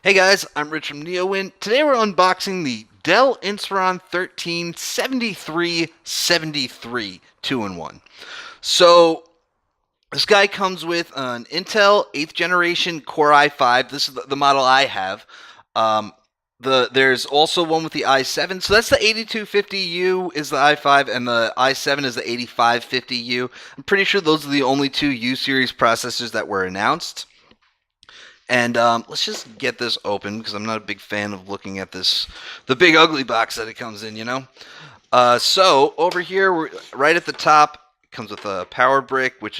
Hey guys, I'm Rich from NeoWin. Today we're unboxing the Dell Inspiron 13 7373 2-in-1. So this guy comes with an Intel 8th generation Core i5. This is the model I have. Um, there's also one with the i7. So that's the 8250U is the i5, and the i7 is the 8550U. I'm pretty sure those are the only two U series processors that were announced. And let's just get this open because I'm not a big fan of looking at the big ugly box that it comes in, you know? So over here, right at the top, it comes with a power brick, which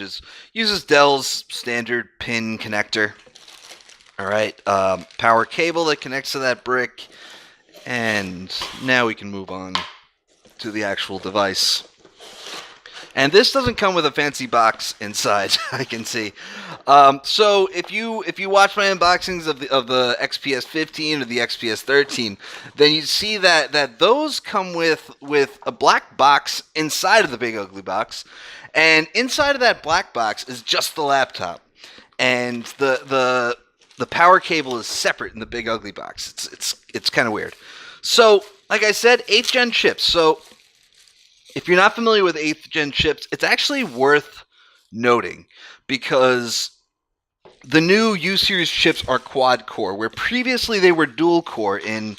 uses Dell's standard pin connector. All right, power cable that connects to that brick. And now we can move on to the actual device. And this doesn't come with a fancy box inside, I can see. So if you watch my unboxings of the XPS 15 or the XPS 13, then you see that those come with a black box inside of the big ugly box, and inside of that black box is just the laptop, and the power cable is separate in the big ugly box. It's kind of weird. So like I said, 8th gen chips. So if you're not familiar with 8th gen chips, it's actually worth noting because the new U series chips are quad core, where previously they were dual core in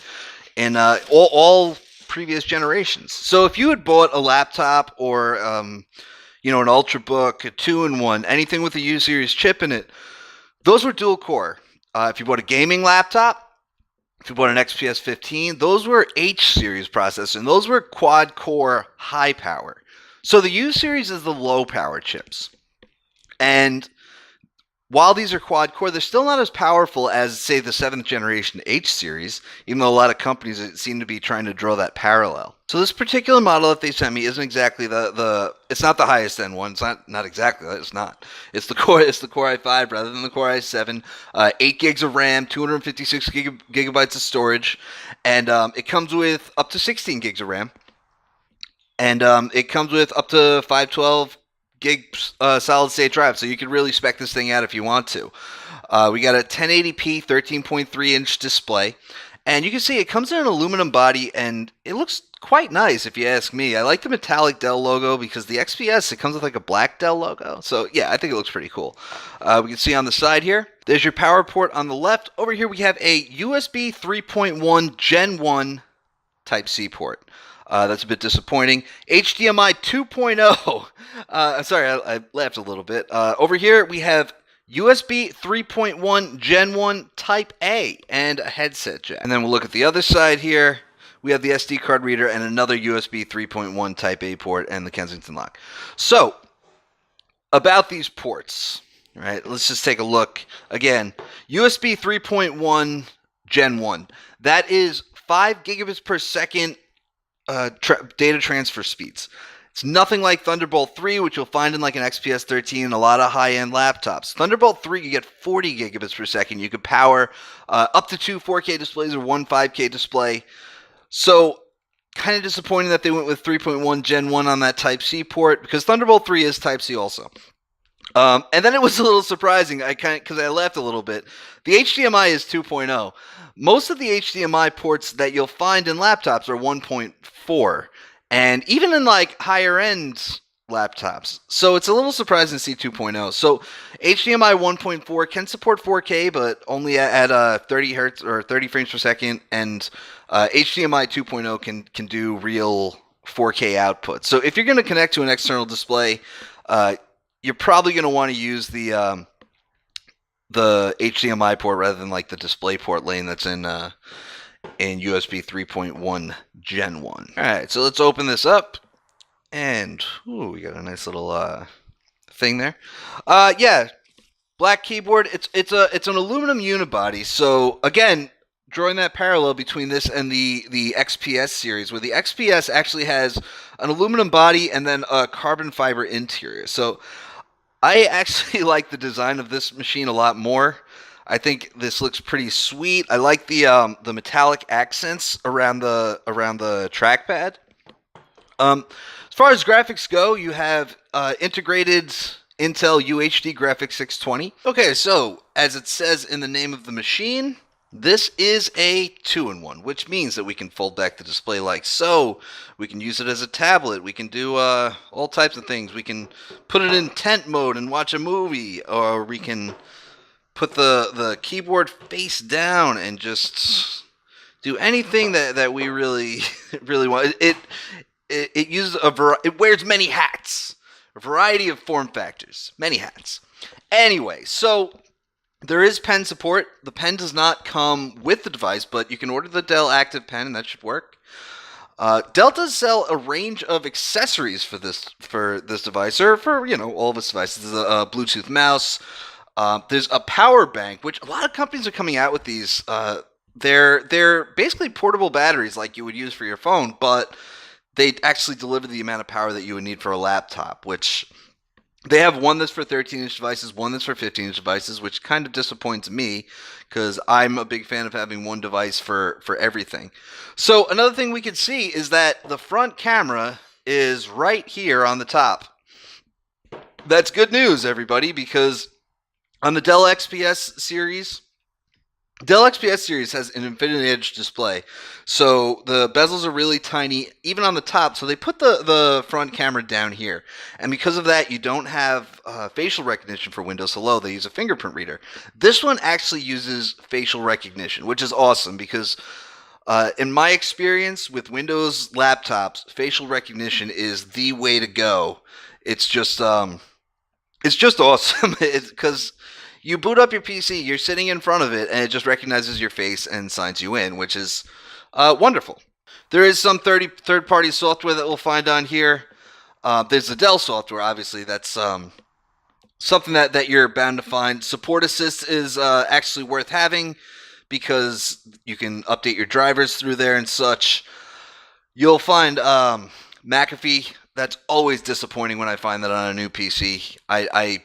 all previous generations. So if you had bought a laptop or an Ultrabook, a 2-in-1, anything with a U series chip in it, those were dual core. If you bought a gaming laptop, if you bought an XPS 15, those were H series processors, and those were quad core high power. So the U series is the low power chips. And while these are quad core, they're still not as powerful as, say, the 7th generation H series, even though a lot of companies seem to be trying to draw that parallel. So this particular model that they sent me isn't exactly it's not the highest end one. It's not exactly that. It's not. It's the Core i5 rather than the Core i7. 8 gigs of RAM, 256 gigabytes of storage, and it comes with up to 16 gigs of RAM, and it comes with up to 512 gig solid state drive, so you can really spec this thing out if you want to. We got a 1080p 13.3 inch display, and you can see it comes in an aluminum body, and it looks quite nice if you ask me. I like the metallic Dell logo because the XPS, it comes with like a black Dell logo, so yeah, I think it looks pretty cool. We can see on the side here, there's your power port on the left. Over here we have a USB 3.1 Gen 1 Type-C port. That's a bit disappointing. HDMI 2.0. Sorry, I laughed a little bit. Over here, we have USB 3.1 Gen 1 Type A and a headset jack. And then we'll look at the other side here. We have the SD card reader and another USB 3.1 Type A port and the Kensington lock. So, about these ports, right? Let's just take a look. Again, USB 3.1 Gen 1. That is 5 gigabits per second data transfer speeds. It's nothing like Thunderbolt 3, which you'll find in like an XPS 13 and a lot of high-end laptops. Thunderbolt 3, you get 40 gigabits per second. You can power up to 2 4K displays or one 5K display. So, kind of disappointing that they went with 3.1 Gen 1 on that Type-C port, because Thunderbolt 3 is Type-C also. And then it was a little surprising, because I laughed a little bit. The HDMI is 2.0. Most of the HDMI ports that you'll find in laptops are 1.4, and even in like higher end laptops. So it's a little surprising to see 2.0. So HDMI 1.4 can support 4K, but only at 30 hertz or 30 frames per second, and HDMI 2.0 can do real 4K output. So if you're going to connect to an external display, you're probably going to want to use the HDMI port rather than like the display port lane that's in USB 3.1 Gen 1. All right, so let's open this up, and we got a nice little thing there. Yeah, black keyboard. It's an aluminum unibody. So again, drawing that parallel between this and the XPS series, where the XPS actually has an aluminum body and then a carbon fiber interior. So I actually like the design of this machine a lot more. I think this looks pretty sweet. I like the metallic accents around the trackpad. As far as graphics go, you have integrated Intel UHD Graphics 620. Okay, so as it says in the name of the machine, This is a 2-in-1, which means that we can fold back the display like so. We can use it as a tablet. We can do all types of things. We can put it in tent mode and watch a movie, or we can put the keyboard face down and just do anything that we really really want. It uses it wears many hats, a variety of form factors, many hats. Anyway, so there is pen support. The pen does not come with the device, but you can order the Dell Active Pen, and that should work. Dell does sell a range of accessories for this device, or for all of its devices. There's a Bluetooth mouse. There's a power bank, which a lot of companies are coming out with these. They're basically portable batteries like you would use for your phone, but they actually deliver the amount of power that you would need for a laptop, which they have one that's for 13-inch devices, one that's for 15-inch devices, which kind of disappoints me because I'm a big fan of having one device for everything. So another thing we can see is that the front camera is right here on the top. That's good news, everybody, because on the Dell XPS series, Dell XPS series has an infinity edge display, so the bezels are really tiny, even on the top. So they put the front camera down here, and because of that, you don't have facial recognition for Windows Hello. They use a fingerprint reader. This one actually uses facial recognition, which is awesome because in my experience with Windows laptops, facial recognition is the way to go. It's just awesome because you boot up your PC, you're sitting in front of it, and it just recognizes your face and signs you in, which is wonderful. There is some third-party software that we'll find on here. There's the Dell software, obviously. That's something that you're bound to find. Support Assist is actually worth having because you can update your drivers through there and such. You'll find McAfee. That's always disappointing when I find that on a new PC. I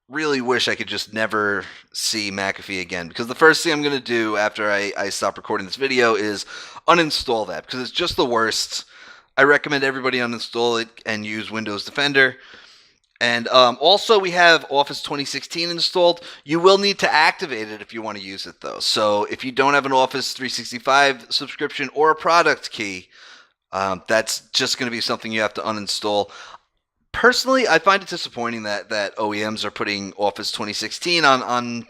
really wish I could just never see McAfee again, because the first thing I'm going to do after I stop recording this video is uninstall that, because it's just the worst. I recommend everybody uninstall it and use Windows Defender. And also we have Office 2016 installed. You will need to activate it if you want to use it, though. So if you don't have an Office 365 subscription or a product key, that's just going to be something you have to uninstall. Personally, I find it disappointing that OEMs are putting Office 2016 on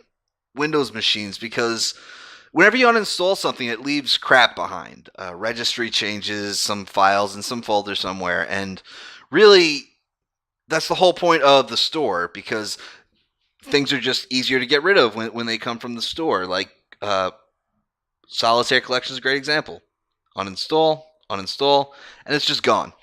Windows machines, because whenever you uninstall something, it leaves crap behind. Registry changes, some files in some folder somewhere, and really, that's the whole point of the store, because things are just easier to get rid of when they come from the store. Like Solitaire Collection is a great example. Uninstall, uninstall, and it's just gone.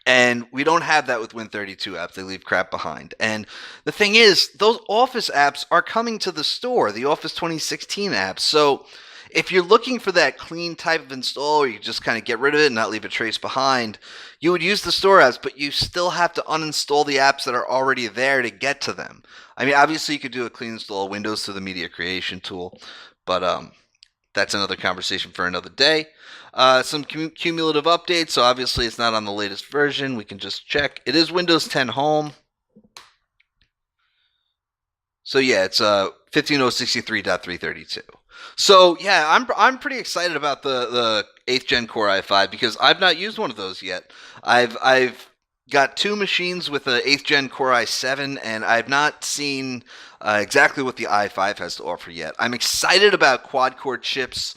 And we don't have that with Win32 apps. They leave crap behind. And the thing is, those Office apps are coming to the store, the Office 2016 apps. So if you're looking for that clean type of install, or you just kind of get rid of it and not leave a trace behind, you would use the store apps, but you still have to uninstall the apps that are already there to get to them. I mean, obviously you could do a clean install of Windows through the media creation tool, but that's another conversation for another day. Some cumulative updates. So obviously it's not on the latest version. We can just check. It is Windows 10 Home. So yeah, it's 15063.332. So yeah, I'm pretty excited about the 8th Gen Core i5 because I've not used one of those yet. I've got two machines with the 8th Gen Core i7, and I've not seen exactly what the i5 has to offer yet. I'm excited about quad-core chips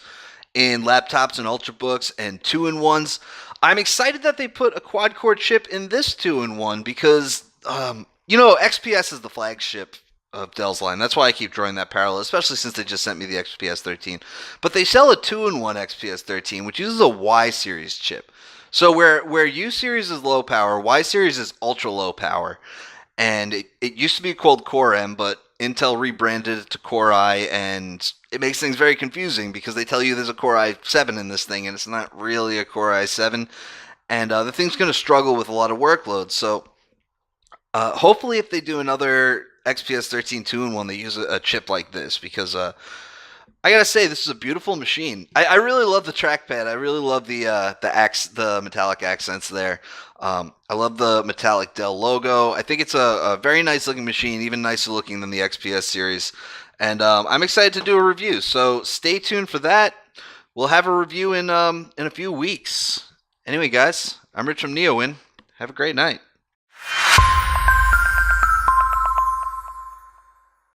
in laptops and ultrabooks and 2-in-1s. I'm excited that they put a quad-core chip in this 2-in-1 because, XPS is the flagship of Dell's line. That's why I keep drawing that parallel, especially since they just sent me the XPS 13. But they sell a 2-in-1 XPS 13, which uses a Y-series chip. So where U-series is low power, Y-series is ultra-low power. And it used to be called Core M, but Intel rebranded it to Core i, and it makes things very confusing because they tell you there's a Core i7 in this thing, and it's not really a Core i7. And the thing's going to struggle with a lot of workloads. So hopefully if they do another XPS 13 2-in-1, they use a chip like this, because I gotta say, this is a beautiful machine. I really love the trackpad. I really love the metallic accents there. I love the metallic Dell logo. I think it's a very nice looking machine, even nicer looking than the XPS series. And I'm excited to do a review. So stay tuned for that. We'll have a review in a few weeks. Anyway, guys, I'm Rich from NeoWin. Have a great night.